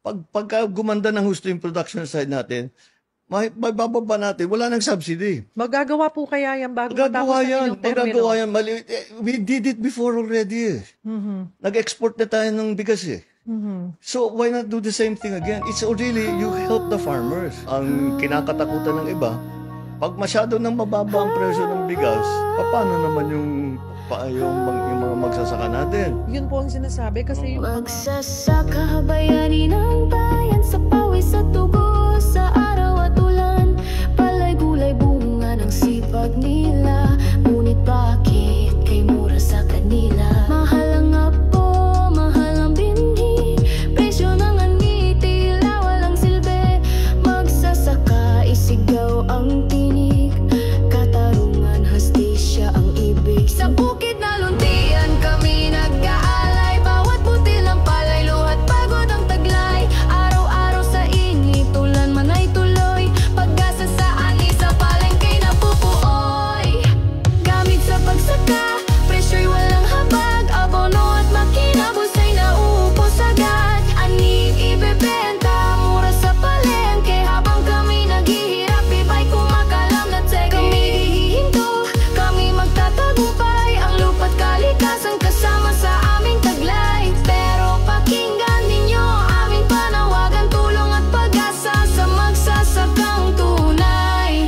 Pagka gumanda ng husto yung production side natin, may bababa natin, wala nang subsidy. Magagawa po kaya yan bago matapos ang inyong termino? Magagawa yan. We did it before already. Nag-export na tayo ng bigas eh. So why not do the same thing again? It's really, you help the farmers. Ang kinakatakutan ng iba, pag masyado nang mababa ang presyo ng bigas, paano naman yung mga magsasaka natin? Yun po ang sinasabi kasi magsasaka, bayani ng bayan sa pawis at dugo, sa araw at ulan, palay gulay bunga ng sipag nila. Ngunit bakit kay mura sa kanila? Mahal ang apo, mahal ang binhi, presyo ng ani, tila walang silbi. Magsasaka, isigaw ang tinig, katarungan, hastisya ang ibig. Sa bukid na luntian kami nag-aalay, bawat butil ng palay, luhat pagod ang taglay. Araw-araw sa init, tulan man ay tuloy, pag-asa sa ani sa palengke napupuoy. Gamit sa pagsaka, presyo'y walang habag, abono at makina, busay nauupos agad. Ani ibebenta, mura sa palengke, habang kami naghihirap, iba'y kumakalam na teke. Kami hihinto, kami magtatagumpay, ang lupa't kalikasan kasama sa aming taglay. Pero pakinggan ninyo aming panawagan, tulong at pag-asa sa magsasakang tunay.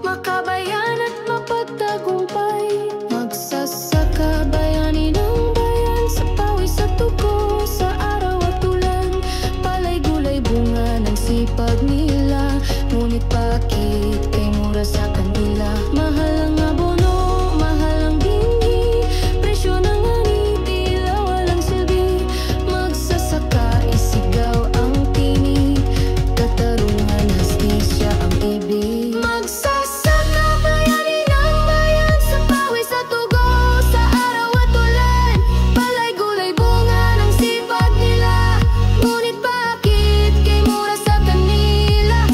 Makabayan at mapagtagumpay, magsasaka, bayani ng bayan sa pawis at dugo, sa araw at ulan, palay gulay bunga ng sipag nila. Ngunit bakit kay mura sa kanila? Mahal ang abono, mahal ang binhi, presyo ng ani, tila walang silbi. Magsasaka, isigaw ang tinig, katarungan, hastisya ang ibig. Magsasaka, bayani ng bayan sa pawis at dugo, sa araw at ulan, palay gulay bunga ng sipag nila. Ngunit bakit kay mura sa kanila?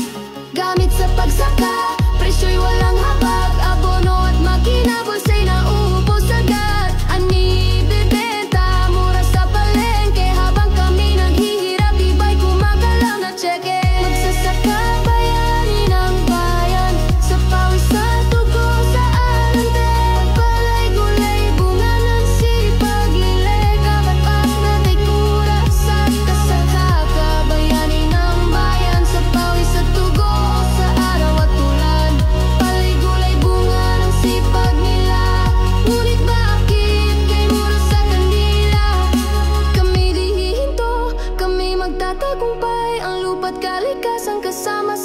Gamit sa pagsaka, presyo'y walang habag, abono at makina, bulsa'y nauubos agad. Ani bibenta, mura sa palengke, habang kami naghihirap, iba'y kumakalam na tseke. Magsasaka, bayani ng bayan sa pawis at dugo, sa alante, palay gulay bunga ng sipag nila. Kapat-pas na tikura sa kasakaka, bayani ng bayan sa pawis at dugo, sa araw at ulan, palay gulay bunga ng sipag nila. Ngunit bakit kay mura sa kanila? Kami di hihinto, kami magtatagumpay, ang lupa't kalikasan kasama